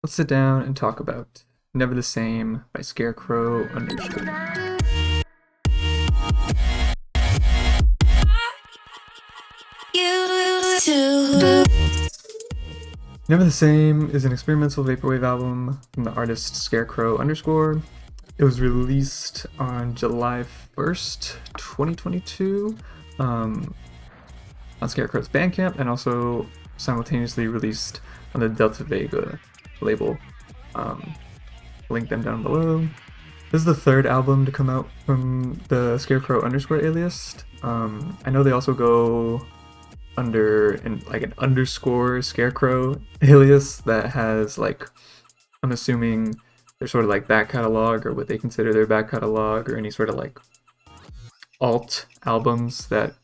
Let's sit down and talk about Never the Same by Scarecrow Underscore. Never the Same is an experimental vaporwave album from the artist Scarecrow Underscore. It was released on July 1st, 2022 on Scarecrow's Bandcamp, and also simultaneously released on the Delta Vega label. Link them down below. This is the third album to come out from the Scarecrow Underscore alias. I know they also go under an underscore Scarecrow alias that has I'm assuming they're sort of like back catalog or what they consider their back catalog or any sort of alt albums that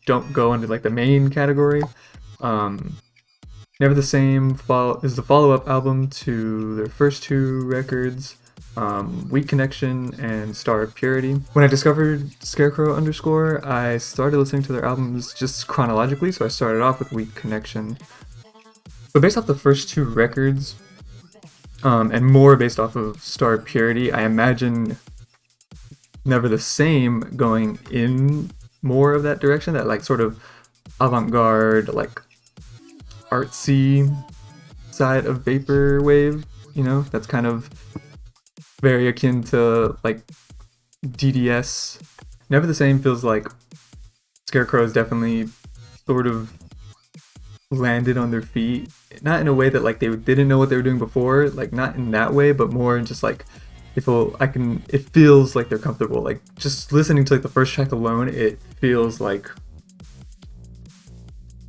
don't go under the main category. Never the Same is the follow-up album to their first two records, Weak Connection and Star of Purity. When I discovered Scarecrow Underscore, I started listening to their albums just chronologically, so I started off with Weak Connection. So based off the first two records, and more based off of Star of Purity, I imagine Never the Same going in more of that direction, that sort of avant-garde, artsy side of vaporwave, that's kind of very akin to DDS. Never the Same feels like Scarecrow is definitely sort of landed on their feet, not in a way that they didn't know what they were doing before, not in that way, but more just it feels like they're comfortable. Just listening to the first track alone, it feels like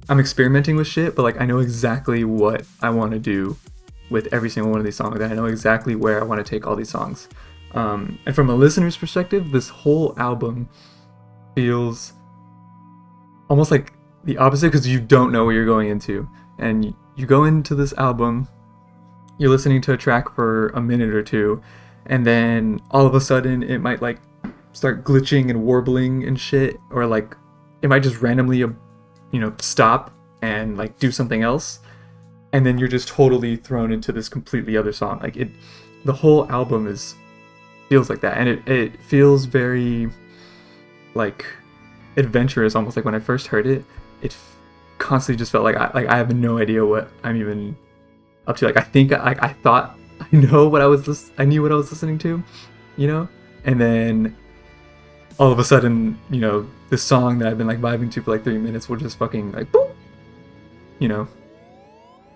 I'm experimenting with shit, but I know exactly what I want to do with every single one of these songs. I know exactly where I want to take all these songs. And from a listener's perspective, this whole album feels almost like the opposite, because you don't know what you're going into. And you go into this album, you're listening to a track for a minute or two, and then all of a sudden it might start glitching and warbling and shit, or it might just randomly stop and do something else, and then you're just totally thrown into this completely other song. The whole album feels like that, and it feels very adventurous, almost. When I first heard it, it constantly just felt I have no idea what I'm even up to. I thought I knew what I was listening to, and then all of a sudden, this song that I've been vibing to for 3 minutes will just fucking boop,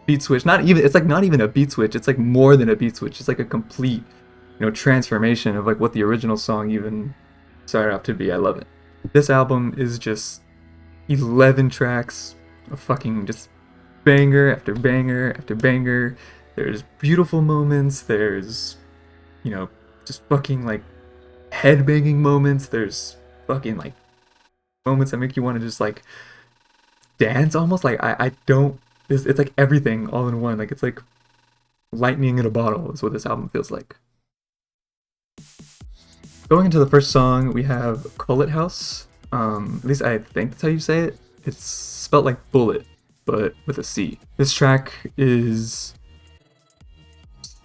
beat switch. It's not even a beat switch. It's more than a beat switch. It's a complete, transformation of what the original song even started out to be. I love it. This album is just 11 tracks of fucking just banger after banger after banger. There's beautiful moments. There's, just fucking headbanging moments. There's fucking moments that make you want to just dance almost. I don't. It's everything all in one. It's lightning in a bottle is what this album feels like. Going into the first song, we have Cullet House. At least I think that's how you say it. It's spelled like bullet, but with a C. This track is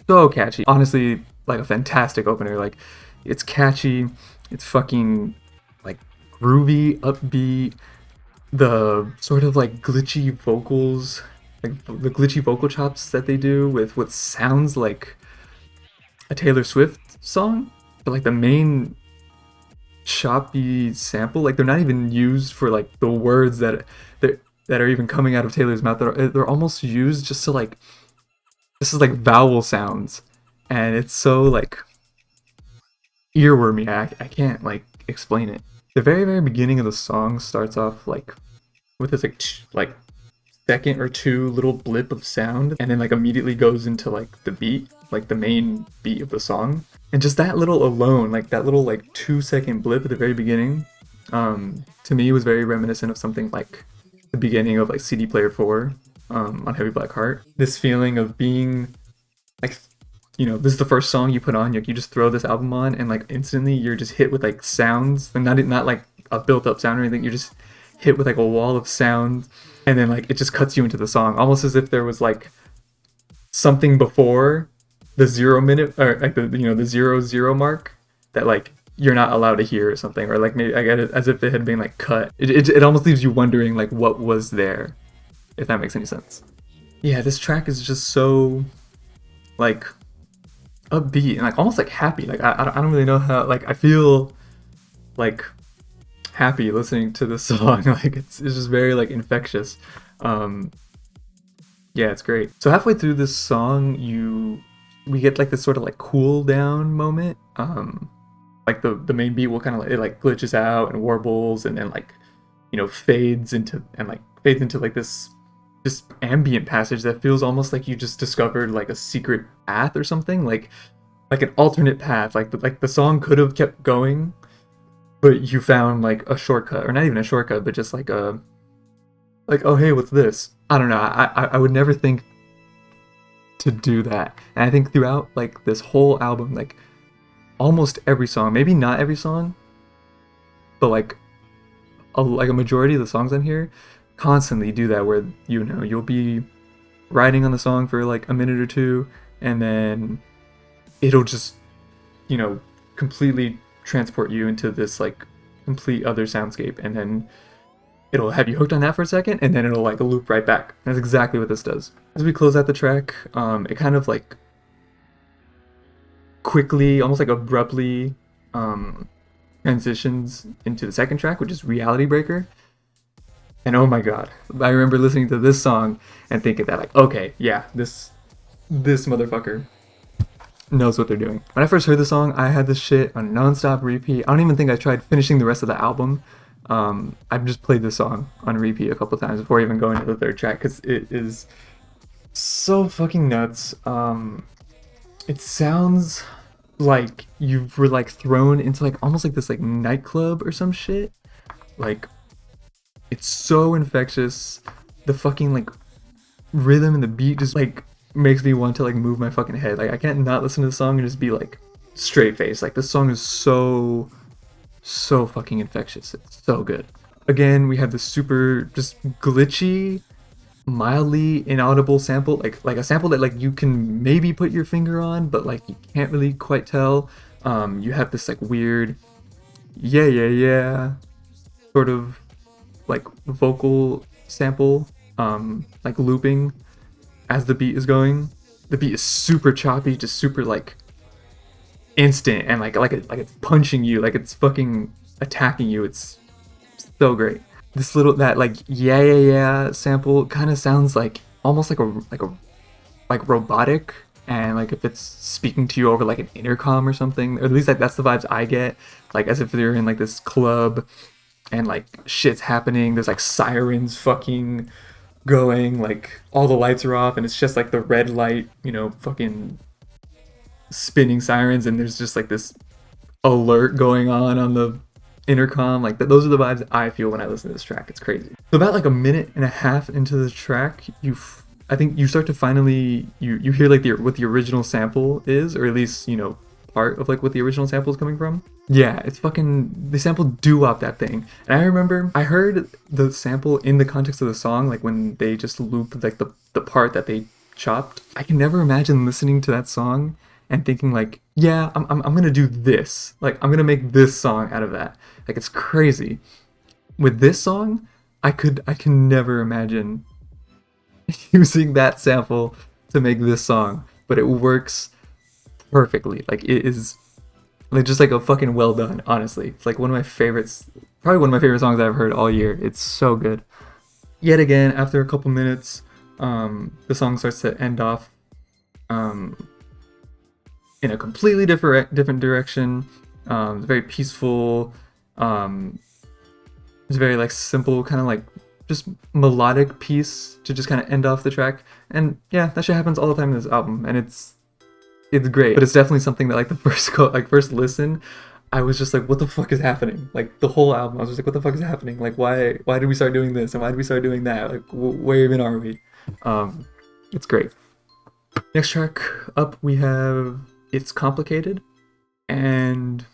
so catchy. Honestly, a fantastic opener. It's catchy. It's fucking groovy, upbeat. The sort of glitchy vocals, the glitchy vocal chops that they do with what sounds like a Taylor Swift song, but the main choppy sample, they're not even used for the words that are even coming out of Taylor's mouth. They're almost used just to this is vowel sounds, and it's so earwormy. I can't explain it. The very, very beginning of the song starts off with this second or two little blip of sound, and then immediately goes into the beat, the main beat of the song. And just that little alone, that little 2-second blip at the very beginning, to me was very reminiscent of something the beginning of CD Player 4 on Heavy Black Heart. This feeling of being this is the first song you put on, you just throw this album on, and instantly you're just hit with sounds, and not a built up sound or anything. You're just hit with a wall of sound, and then it just cuts you into the song, almost as if there was something before the 0 minute, or like the, you know, the 0 0 mark, that like you're not allowed to hear or something, or like maybe I get it as if it had been like cut. It almost leaves you wondering like what was there, if that makes any sense. Yeah, this track is just so like upbeat and like almost like happy. Like I don't really know how, like I feel like happy listening to this song. Like it's just very like infectious. Um, yeah, it's great. So halfway through this song, we get like this sort of like cool down moment. Like the main beat will kind of like, it like glitches out and warbles and then like, you know, fades into like this ambient passage that feels almost like you just discovered like a secret path or something, like an alternate path. Like the song could have kept going, but you found like a shortcut, or not even a shortcut, but just like a, like, oh hey, what's this? I don't know. I would never think to do that. And I think throughout like this whole album, like almost every song, maybe not every song, but like a majority of the songs on here constantly do that, where, you know, you'll be riding on the song for like a minute or two, and then it'll just, you know, completely transport you into this like complete other soundscape, and then it'll have you hooked on that for a second, and then it'll like loop right back. That's exactly what this does. As we close out the track, it kind of like quickly, almost like abruptly, transitions into the second track, which is Reality Breaker. And oh my god, I remember listening to this song and thinking that like, okay, yeah, this motherfucker knows what they're doing. When I first heard the song, I had this shit on nonstop repeat. I don't even think I tried finishing the rest of the album. I've just played this song on repeat a couple times before even going to the third track, because it is so fucking nuts. It sounds like you were like thrown into like almost like this like nightclub or some shit. Like, it's so infectious. The fucking like rhythm and the beat just like makes me want to like move my fucking head. Like I can't not listen to the song and just be like straight face. Like this song is so fucking infectious. It's so good. Again, we have this super just glitchy, mildly inaudible sample, like a sample that like you can maybe put your finger on, but like you can't really quite tell. You have this like weird yeah sort of like vocal sample, like looping as the beat is going. The beat is super choppy, just super like instant, and like it's punching you, like it's fucking attacking you. It's so great. This little, that like yeah sample kind of sounds like almost like like robotic, and like if it's speaking to you over like an intercom or something, or at least like that's the vibes I get, like as if you're in like this club and like shit's happening. There's like sirens fucking going, like all the lights are off and it's just like the red light, you know, fucking spinning sirens, and there's just like this alert going on the intercom. Like those are the vibes I feel when I listen to this track. It's crazy. So about like a minute and a half into the track, I think you start to finally you hear like what the original sample is, or at least, you know, part of like what the original sample is coming from. Yeah, it's fucking, the sample doo-wop that thing. And I remember I heard the sample in the context of the song, like when they just looped like the part that they chopped. I can never imagine listening to that song and thinking like, yeah, I'm gonna do this. Like I'm gonna make this song out of that. Like it's crazy. With this song, I can never imagine using that sample to make this song, but it works perfectly. Like it is like just like a fucking well done, honestly. It's like one of my favorites, probably one of my favorite songs I've heard all year. It's so good. Yet again, after a couple minutes, the song starts to end off in a completely different direction. It's very peaceful. It's very like simple, kind of like just melodic piece to just kind of end off the track. And yeah, that shit happens all the time in this album, and it's great. But it's definitely something that like the first listen, I was just like, what the fuck is happening? Like the whole album, I was just like, what the fuck is happening? Like why did we start doing this, and why did we start doing that? Like where even are we? It's great. Next track up, we have It's Complicated, and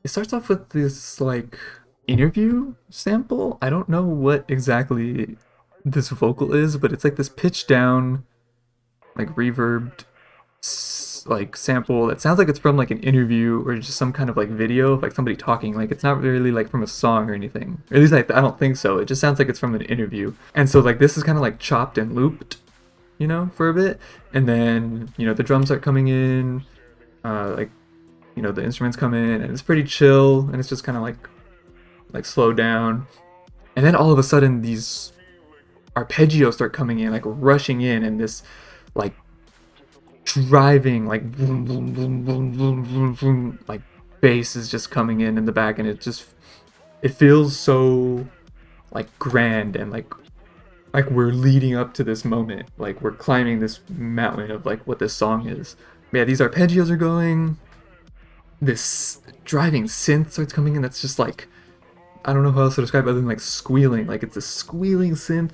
it starts off with this like interview sample. I don't know what exactly this vocal is, but it's like this pitch down like reverbed like sample that sounds like it's from like an interview or just some kind of like video of like somebody talking. Like it's not really like from a song or anything, or at least I don't think so. It just sounds like it's from an interview. And so like this is kind of like chopped and looped, you know, for a bit, and then, you know, the drums start coming in, like, you know, the instruments come in, and it's pretty chill, and it's just kind of like slowed down. And then all of a sudden these arpeggios start coming in, like rushing in, and this like driving like boom, boom, boom, boom, boom, boom, boom, like bass is just coming in the back, and it feels so like grand, and like we're leading up to this moment, like we're climbing this mountain of like what this song is. But yeah, these arpeggios are going, this driving synth starts coming in that's just like, I don't know how else to describe it other than like squealing. Like it's a squealing synth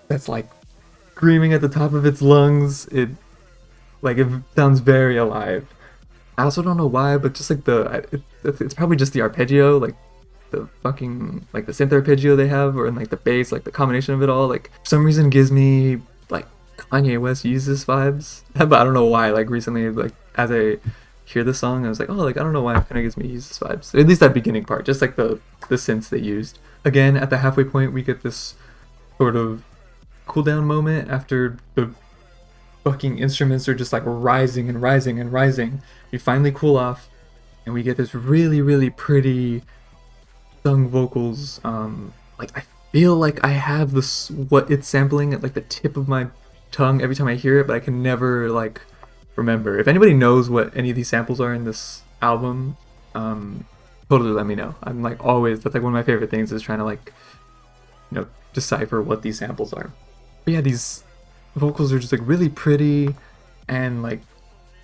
that's like screaming at the top of its lungs. It sounds very alive. I also don't know why, but just like it's probably just the arpeggio, like the fucking like the synth arpeggio they have, or in like the bass, like the combination of it all, like for some reason gives me like Kanye West Yeezus vibes. But I don't know why. Like recently, like as I hear the song, I was like, oh, like I don't know why it kind of gives me Yeezus vibes. At least that beginning part, just like the synths they used. Again, at the halfway point, we get this sort of cooldown moment after the fucking instruments are just like rising and rising and rising. We finally cool off, and we get this really, really pretty sung vocals. Like I feel like I have this what it's sampling at like the tip of my tongue every time I hear it, but I can never like remember. If anybody knows what any of these samples are in this album, totally let me know. I'm like always, that's like one of my favorite things, is trying to like, you know, decipher what these samples are. But yeah, these vocals are just like really pretty, and like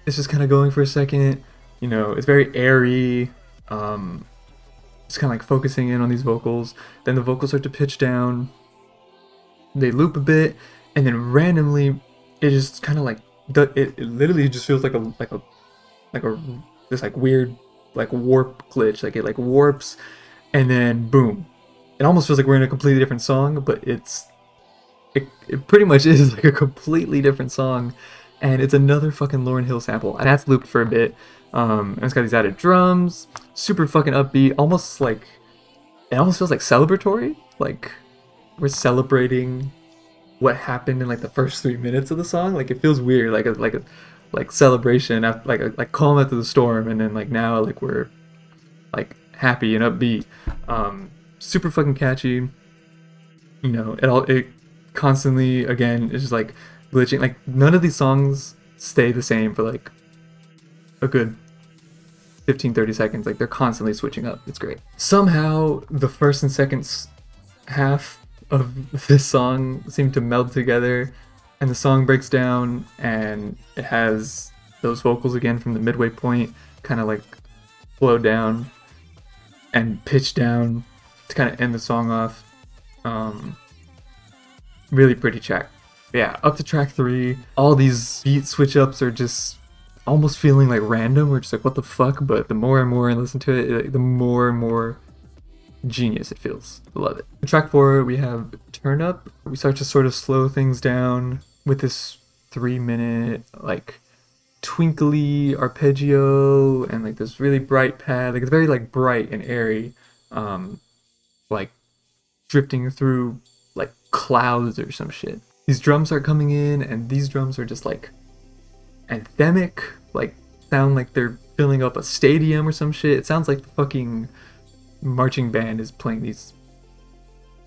it's just kind of going for a second, you know, it's very airy, just kind of like focusing in on these vocals. Then the vocals start to pitch down, they loop a bit, and then randomly it just kind of like it literally just feels like a this like weird like warp glitch, like it like warps, and then boom, it almost feels like we're in a completely different song, but it pretty much is like a completely different song, and it's another fucking Lauryn Hill sample, and that's looped for a bit. And it's got these added drums, super fucking upbeat, almost like, it almost feels like celebratory, like we're celebrating what happened in like the first 3 minutes of the song. Like it feels weird, like celebration after like calm after the storm, and then like now like we're like happy and upbeat. Super fucking catchy. You know, it constantly, again, it's just like glitching. Like none of these songs stay the same for like a good 15-30 seconds. Like they're constantly switching up. It's great. Somehow the first and second half of this song seem to meld together, and the song breaks down, and it has those vocals again from the midway point kind of like slow down and pitch down to kind of end the song off. Really pretty track. Yeah, up to track 3, all these beat switch ups are just almost feeling like random. We're just like, what the fuck? But the more and more I listen to it, the more and more genius it feels. I love it. In track 4, we have Turn Up. We start to sort of slow things down with this 3-minute like twinkly arpeggio and like this really bright pad. Like it's very like bright and airy, like drifting through like clouds or some shit. These drums are coming in, and these drums are just like anthemic, like sound like they're filling up a stadium or some shit. It sounds like the fucking marching band is playing these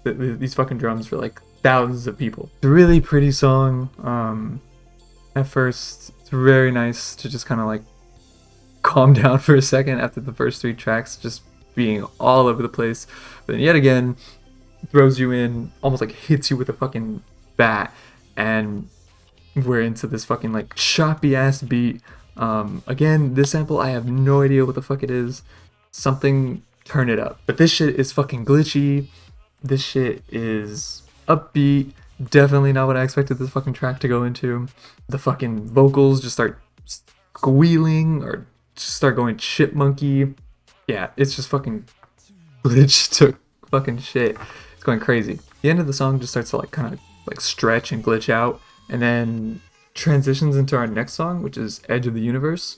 fucking drums for like thousands of people. It's a really pretty song. At first, it's very nice to just kind of like calm down for a second after the first 3 tracks just being all over the place. But then yet again, throws you in, almost like hits you with a fucking bat, and we're into this fucking like choppy ass beat. Again, this sample, I have no idea what the fuck it is. Something, turn it up. But this shit is fucking glitchy. This shit is upbeat. Definitely not what I expected this fucking track to go into. The fucking vocals just start squealing or just start going chipmunky. Yeah, it's just fucking glitch to fucking shit. It's going crazy. The end of the song just starts to like kind of like stretch and glitch out, and then transitions into our next song, which is Edge of the Universe.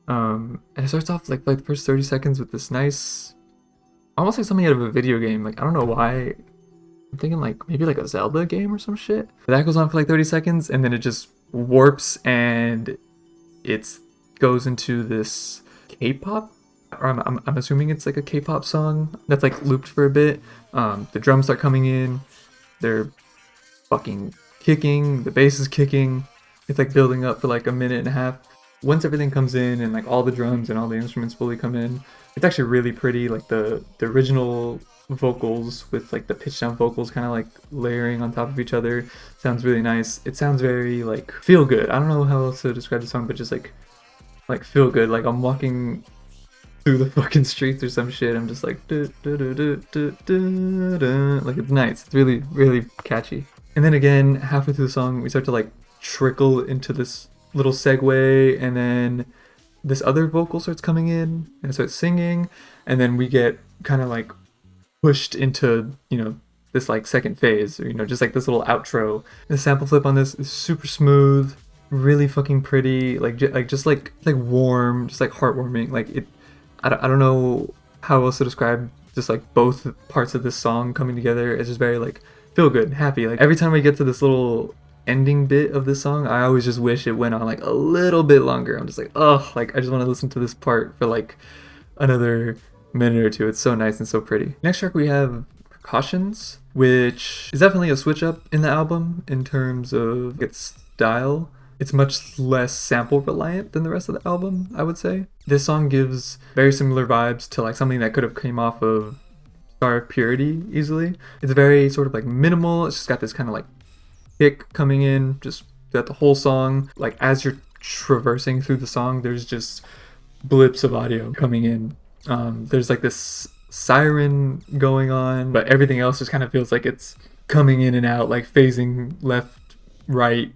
And it starts off like the first 30 seconds with this nice, almost like something out of a video game. Like I don't know why. I'm thinking like maybe like a Zelda game or some shit. That goes on for like 30 seconds and then it just warps and it goes into this K-pop. Or I'm assuming it's like a K-pop song that's like looped for a bit. The drums start coming in. They're fucking kicking. The bass is kicking. It's like building up for like a minute and a half. Once everything comes in and like all the drums and all the instruments fully come in, it's actually really pretty. Like the original vocals with like the pitch down vocals kind of like layering on top of each other sounds really nice. It sounds very like feel good. I don't know how else to describe the song, but just like feel good. Like I'm walking through the fucking streets or some shit. I'm just like like it's nice. It's really really catchy. And then again, halfway through the song, we start to like trickle into this little segue, and then this other vocal starts coming in and it starts singing, and then we get kind of like pushed into, you know, this like second phase, or you know, just like this little outro. The sample flip on this is super smooth, really fucking pretty, like just like warm, just like heartwarming. Like it, I don't know how else to describe just like both parts of this song coming together. It's just very like feel good, happy. Like every time we get to this little ending bit of this song, I always just wish it went on like a little bit longer. I'm just like, oh, like I just want to listen to this part for like another minute or two. It's so nice and so pretty. Next track we have Precautions, which is definitely a switch up in the album in terms of its style. It's much less sample reliant than the rest of the album, I would say. This song gives very similar vibes to like something that could have came off of Star of Purity easily. It's very sort of like minimal. It's just got this kind of like kick coming in just throughout the whole song. Like as you're traversing through the song, there's just blips of audio coming in. There's like this siren going on, but everything else just kind of feels like it's coming in and out, like phasing left, right,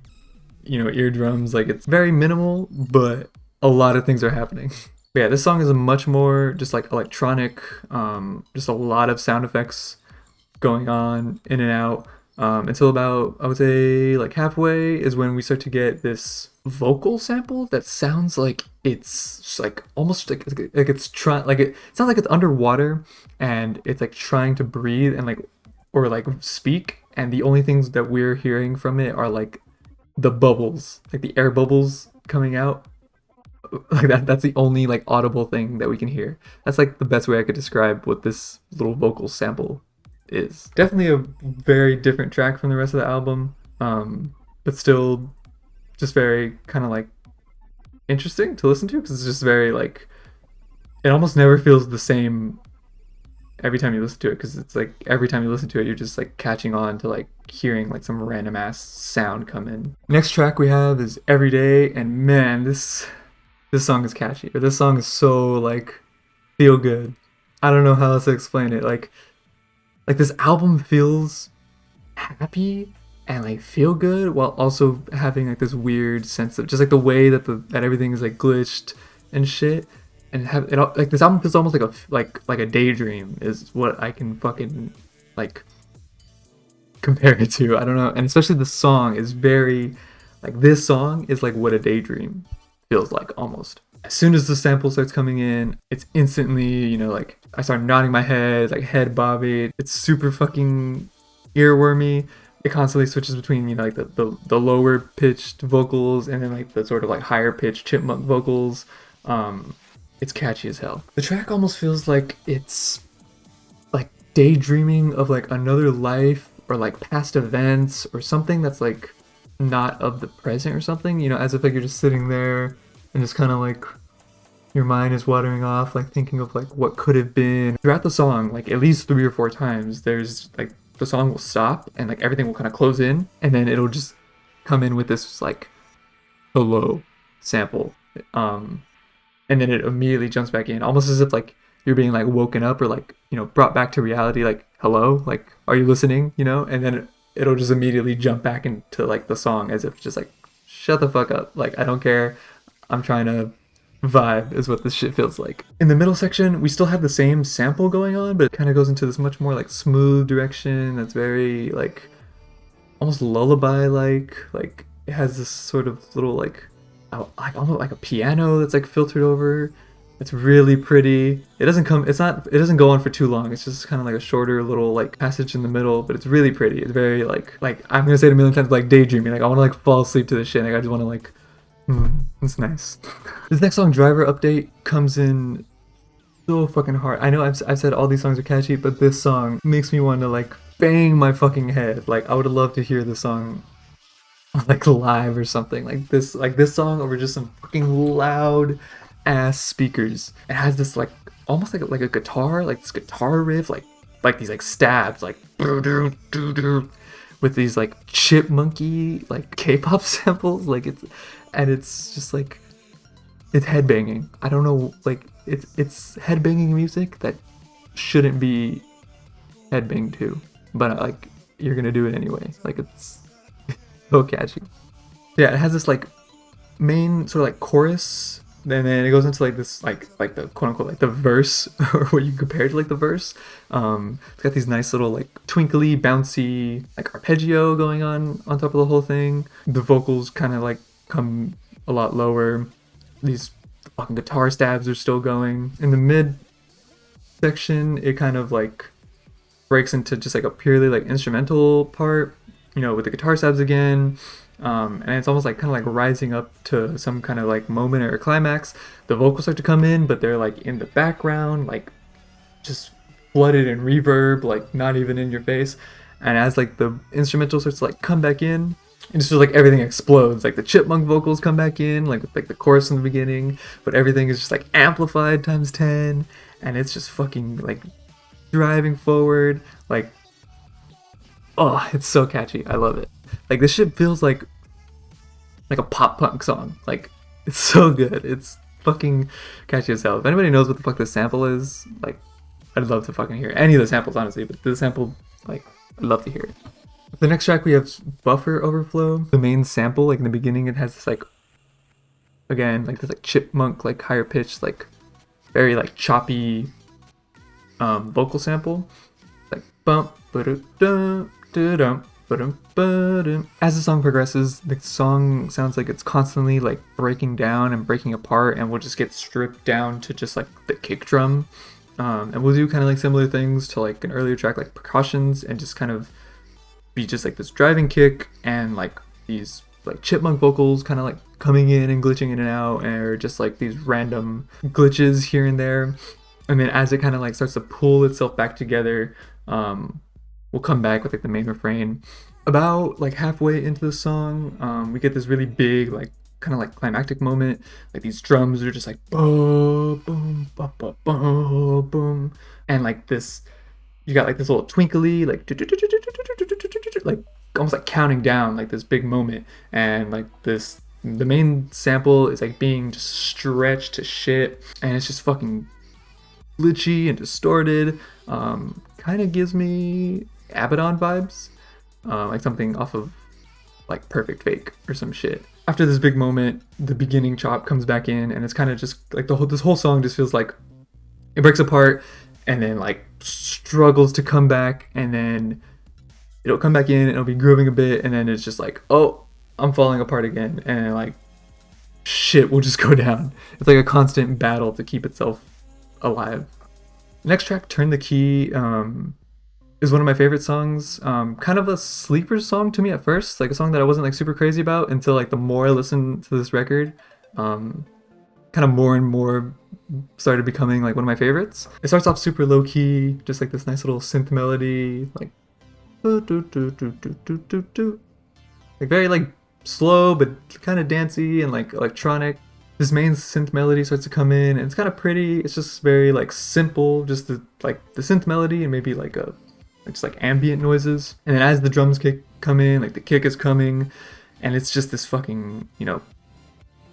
you know, eardrums. Like it's very minimal, but a lot of things are happening. But yeah, this song is a much more just like electronic, just a lot of sound effects going on in and out. Until about, I would say, like halfway is when we start to get this vocal sample that sounds like it's like almost like it's trying, like it sounds like it's underwater and it's like trying to breathe and like or like speak, and the only things that we're hearing from it are like the bubbles, like the air bubbles coming out. Like that's the only like audible thing that we can hear. That's like the best way I could describe what this little vocal sample is. Definitely a very different track from the rest of the album, but still just very kind of like interesting to listen to, because it's just very like, it almost never feels the same every time you listen to it, because it's like every time you listen to it you're just like catching on to like hearing like some random ass sound come in. Next track we have is Everyday, and man, this song is catchy, or this song is so like feel good. I don't know how else to explain it. Like this album feels happy and like feel good while also having like this weird sense of just like the way that that everything is like glitched and shit, and have it like this album feels almost like a daydream is what I can fucking like compare it to. I don't know, and especially the song is very like, this song is like what a daydream feels like almost. As soon as the sample starts coming in, it's instantly, you know, like I start nodding my head, like head bobbing. It's super fucking earwormy. It constantly switches between, you know, like the lower pitched vocals and then like the sort of like higher pitched chipmunk vocals. It's catchy as hell. The track almost feels like it's like daydreaming of like another life or like past events or something that's like not of the present or something, you know, as if like you're just sitting there and just kind of like your mind is watering off, like thinking of like what could have been. Throughout the song, like at least 3 or 4 times, there's like the song will stop and like everything will kind of close in, and then it'll just come in with this like hello sample, and then it immediately jumps back in, almost as if like you're being like woken up or like, you know, brought back to reality, like hello, like are you listening, you know, and then it'll just immediately jump back into like the song as if just like shut the fuck up, like I don't care, I'm trying to vibe, is what this shit feels like. In the middle section, we still have the same sample going on, but it kind of goes into this much more like smooth direction that's very like almost lullaby like It has this sort of little like almost like a piano that's like filtered over. It's really pretty. It doesn't come. It's not. It doesn't go on for too long. It's just kind of like a shorter little like passage in the middle, but it's really pretty. It's very like I'm gonna say it a million times, like daydreaming. Like I want to like fall asleep to this shit. Like I just want to like. It's nice. This next song, Driver Update, comes in so fucking hard. I know I've said all these songs are catchy, but this song makes me want to like bang my fucking head. Like I would have loved to hear this song like live or something. Like this song over just some fucking loud ass speakers. It has this like almost like a guitar, like this guitar riff, like these like stabs, like with these like chipmunky like K-pop samples. Like it's just like it's headbanging. I don't know, like it's headbanging music that shouldn't be headbanged to, but like you're gonna do it anyway. Like it's so catchy. Yeah, it has this like main sort of like chorus, and then it goes into like this like the quote unquote like the verse or what you compare to like the verse. It's got these nice little like twinkly, bouncy like arpeggio going on top of the whole thing. The vocals kind of like come a lot lower. These fucking guitar stabs are still going. In the mid section, it kind of like breaks into just like a purely like instrumental part, you know, with the guitar stabs again. And it's almost like kind of like rising up to some kind of like moment or a climax. The vocals start to come in, but they're like in the background, like just flooded in reverb, like not even in your face. And as like the instrumental starts to like come back in, it just feels like everything explodes. Like the chipmunk vocals come back in, like with like the chorus in the beginning, but everything is just like amplified times 10, and it's just fucking like driving forward. Like, oh, it's so catchy. I love it. Like this shit feels like a pop punk song. Like it's so good. It's fucking catchy as hell. If anybody knows what the fuck this sample is, like I'd love to fucking hear it. Any of the samples, honestly, but this sample, like I'd love to hear it. The next track we have Buffer Overflow. The main sample, like in the beginning, it has this like, again, like this like chipmunk, like higher pitched, like very like choppy vocal sample. Like bump ba-da-dum, da-dum, ba-dum, ba-dum. As the song progresses, the song sounds like it's constantly like breaking down and breaking apart, and we'll just get stripped down to just like the kick drum. And we'll do kind of like similar things to like an earlier track like Precautions, and just kind of be just like this driving kick and like these like chipmunk vocals kind of like coming in and glitching in and out, or just like these random glitches here and there. And then as it kind of like starts to pull itself back together, we'll come back with like the main refrain. About like halfway into the song, we get this really big like kind of like climactic moment. Like these drums are just like boom, boom, boom, boom, boom, boom, and like this, you got like this little twinkly like almost like counting down like this big moment, and like this the main sample is like being just stretched to shit, and it's just fucking glitchy and distorted. Kind of gives me Abaddon vibes, like something off of like Perfect Fake or some shit. After this big moment, the beginning chop comes back in, and it's kind of just like this whole song just feels like it breaks apart and then like struggles to come back, and then it'll come back in and it'll be grooving a bit, and then it's just like, oh, I'm falling apart again, and like shit will just go down. It's like a constant battle to keep itself alive. Next track, Turn the Key, is one of my favorite songs. Kind of a sleeper song to me at first, like a song that I wasn't like super crazy about until like the more I listened to this record, kind of more and more started becoming like one of my favorites. It starts off super low key, just like this nice little synth melody, like like very like slow but kind of dancey and like electronic. This main synth melody starts to come in, and it's kind of pretty. It's just very like simple, just the synth melody and maybe like just like ambient noises. And then as the drums come in, like the kick is coming, and it's just this fucking, you know,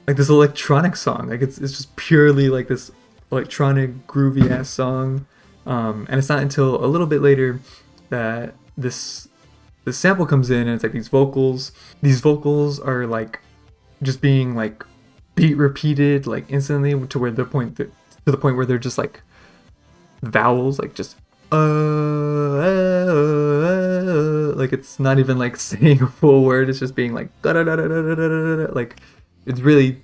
like this electronic song. Like it's just purely like this electronic groovy ass song. And it's not until a little bit later that this sample comes in, and it's like these vocals. These vocals are like just being like beat repeated like instantly to the point where they're just like like vowels, like just like Like it's not even like saying a full word. It's just being like like it's really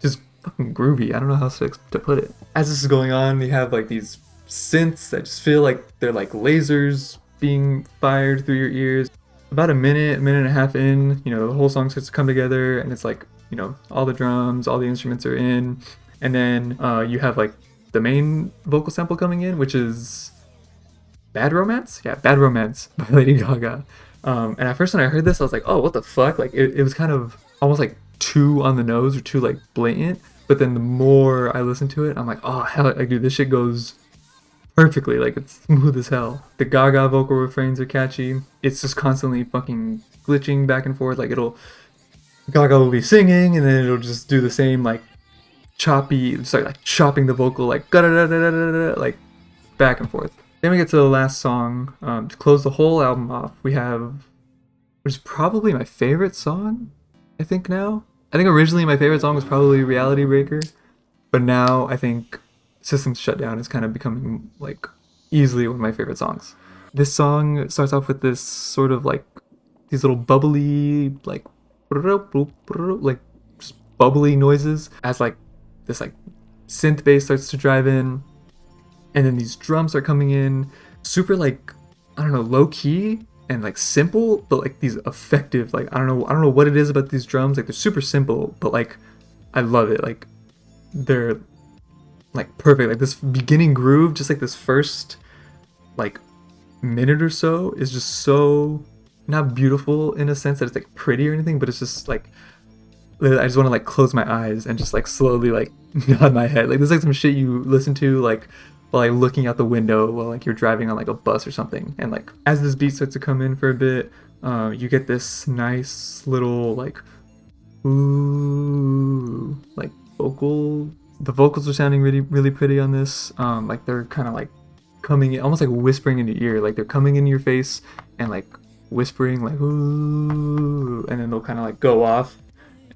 just fucking groovy. I don't know how to put it. As this is going on, you have like these synths that just feel like they're like lasers being fired through your ears. About a minute and a half in, you know, the whole song starts to come together, and it's like, you know, all the drums, all the instruments are in, and then you have like the main vocal sample coming in, which is Bad Romance? Yeah, Bad Romance by Lady Gaga. And at first when I heard this, I was like, oh, what the fuck? Like, it was kind of almost like too on the nose or too like blatant. But then the more I listen to it, I'm like, oh, hell, like, dude, this shit goes perfectly. Like, it's smooth as hell. The Gaga vocal refrains are catchy. It's just constantly fucking glitching back and forth. Like, Gaga will be singing, and then it'll just do the same, like, choppy, start like chopping the vocal, like, like, back and forth. Then we get to the last song. To close the whole album off, we have, which is probably my favorite song, I think now. I think originally my favorite song was probably Reality Breaker, but now I think System's Shutdown is kind of becoming like easily one of my favorite songs. This song starts off with this sort of like these little bubbly like just bubbly noises as like this like synth bass starts to drive in, and then these drums are coming in super like, I don't know, low key and like simple, but like these effective, like I don't know what it is about these drums. Like they're super simple, but like I love it. Like they're like perfect. Like this beginning groove, just like this first like minute or so is just so not beautiful in a sense that it's like pretty or anything, but it's just like I just want to like close my eyes and just like slowly like nod my head. Like there's like some shit you listen to like while like looking out the window while like you're driving on like a bus or something. And like as this beat starts to come in for a bit, you get this nice little like ooh like vocal. The vocals are sounding really pretty on this. Like they're kind of like coming in, almost like whispering in your ear. Like they're coming in your face and like whispering like ooh, and then they'll kind of like go off,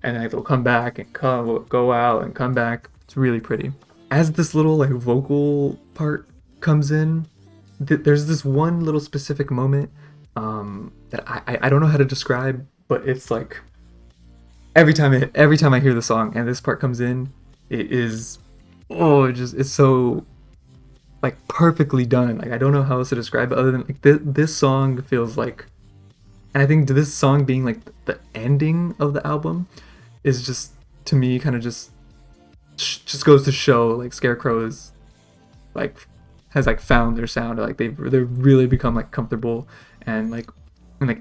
and then they'll come back and go out and come back. It's really pretty. As this little like vocal part comes in, there's this one little specific moment that I don't know how to describe, but it's like every time I hear the song and this part comes in, it is it's so like perfectly done. Like I don't know how else to describe it other than like this song feels like, and I think this song being like the ending of the album is just, to me, kind of just goes to show like Scarecrow is like has like found their sound. Like they've really become like comfortable and like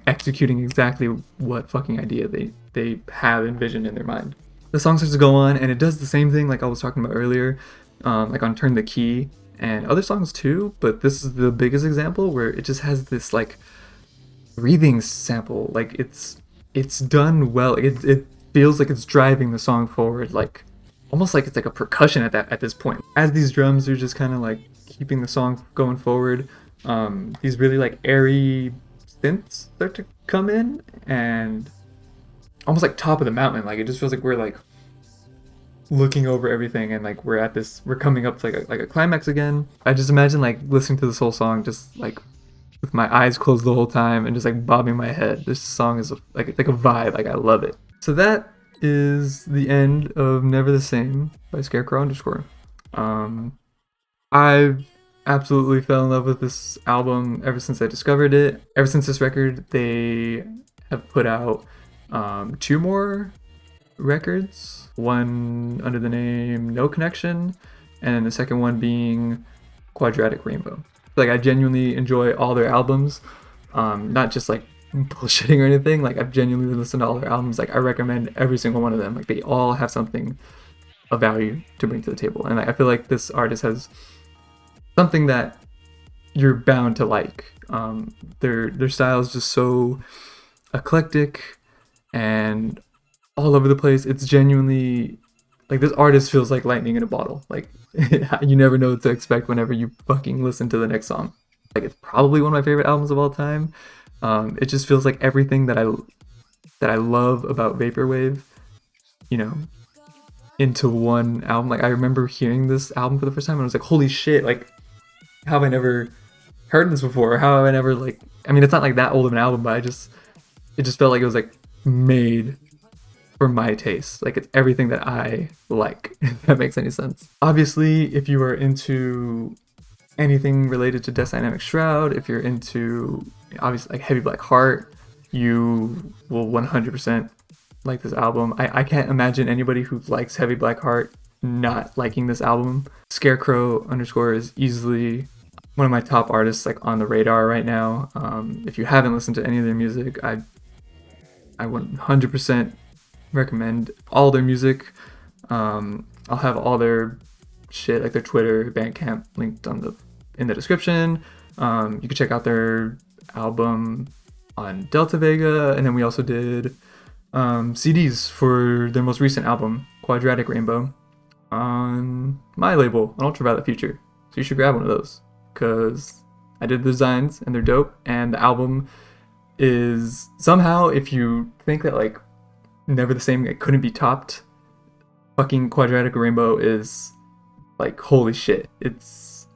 executing exactly what fucking idea they have envisioned in their mind. The song starts to go on and it does the same thing like I was talking about earlier, like on Turn the Key and other songs too, but this is the biggest example where it just has this like breathing sample. Like it's done well. It feels like it's driving the song forward, like almost like it's like a percussion at this point. As these drums are just kind of like keeping the song going forward, these really like airy synths start to come in and almost like top of the mountain. Like it just feels like we're like looking over everything and like we're coming up to like a climax again. I just imagine like listening to this whole song just like with my eyes closed the whole time and just like bobbing my head. This song is like it's like a vibe. Like I love it. So that is the end of Never the Same by Scarecrow _. I've absolutely fell in love with this album ever since I discovered it. Ever since this record, they have put out 2 more records, one under the name No Connection, and the second one being Quadratic Rainbow. Like I genuinely enjoy all their albums, not just like bullshitting or anything. Like I've genuinely listened to all their albums. Like I recommend every single one of them. Like they all have something of value to bring to the table, and I feel like this artist has something that you're bound to like. Their style is just so eclectic and all over the place. It's genuinely like this artist feels like lightning in a bottle. Like you never know what to expect whenever you fucking listen to the next song. Like it's probably one of my favorite albums of all time. It just feels like everything that I love about Vaporwave, you know, into one album. Like I remember hearing this album for the first time and I was like, holy shit, like how have I never heard this before? How have I never like? I mean, it's not like that old of an album, but it just felt like it was like made for my taste. Like it's everything that I like, if that makes any sense. Obviously, if you are into anything related to Death Dynamic Shroud, if you're into obviously like Heavy Black Heart, you will 100% like this album. I can't imagine anybody who likes Heavy Black Heart not liking this album. Scarecrow underscore is easily one of my top artists like on the radar right now. If you haven't listened to any of their music, I 100% recommend all their music. I'll have all their shit, like their Twitter, Bandcamp, linked in the description. You can check out their album on Delta Vega, and then we also did CDs for their most recent album, Quadratic Rainbow, on my label, on Ultraviolet Future. So you should grab one of those, because I did the designs and they're dope, and the album is somehow, if you think that like Never the Same, it couldn't be topped, fucking Quadratic Rainbow is like, holy shit, it's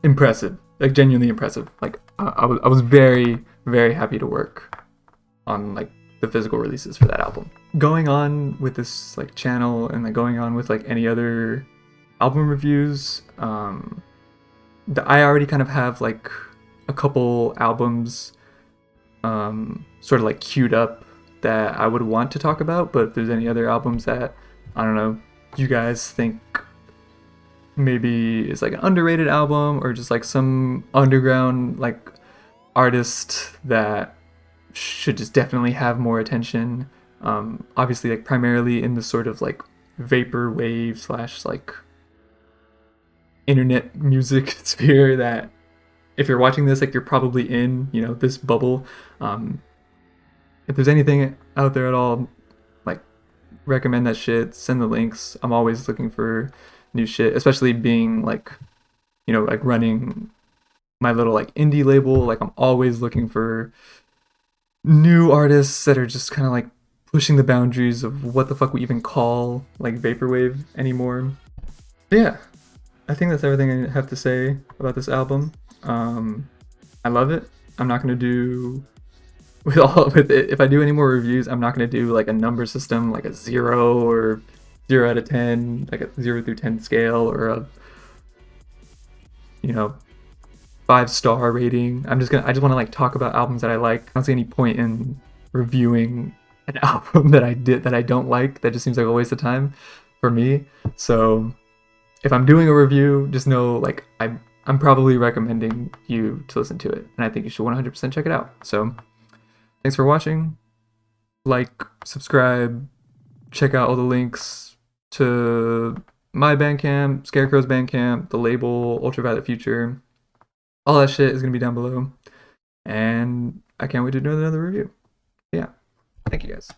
impressive, like genuinely impressive. Like I was very, very happy to work on like the physical releases for that album. Going on with this like channel and like going on with like any other album reviews, I already kind of have like a couple albums sort of like queued up that I would want to talk about, but if there's any other albums that, I don't know, you guys think maybe is like an underrated album, or just like some underground like artist that should just definitely have more attention, obviously like primarily in the sort of like vaporwave slash like internet music sphere, that if you're watching this, like you're probably in, you know, this bubble. If there's anything out there at all, like recommend that shit, send the links. I'm always looking for new shit, especially being like, you know, like running my little like indie label. Like I'm always looking for new artists that are just kind of like pushing the boundaries of what the fuck we even call like vaporwave anymore. But yeah, I think that's everything I have to say about this album. I love it. I'm not gonna do with it. If I do any more reviews, I'm not gonna do like a number system, like a 0 or 0 out of 10, like a 0 through 10 scale, or a, you know, 5-star rating. I just want to like talk about albums that I like. I don't see any point in reviewing an album that I don't like. That just seems like a waste of time for me. So if I'm doing a review, just know like I'm probably recommending you to listen to it, and I think you should 100% check it out. So thanks for watching. Like, subscribe, check out all the links to my Bandcamp, Scarecrow's Bandcamp, the label, Ultraviolet Future. All that shit is going to be down below. And I can't wait to do another review. Yeah. Thank you guys.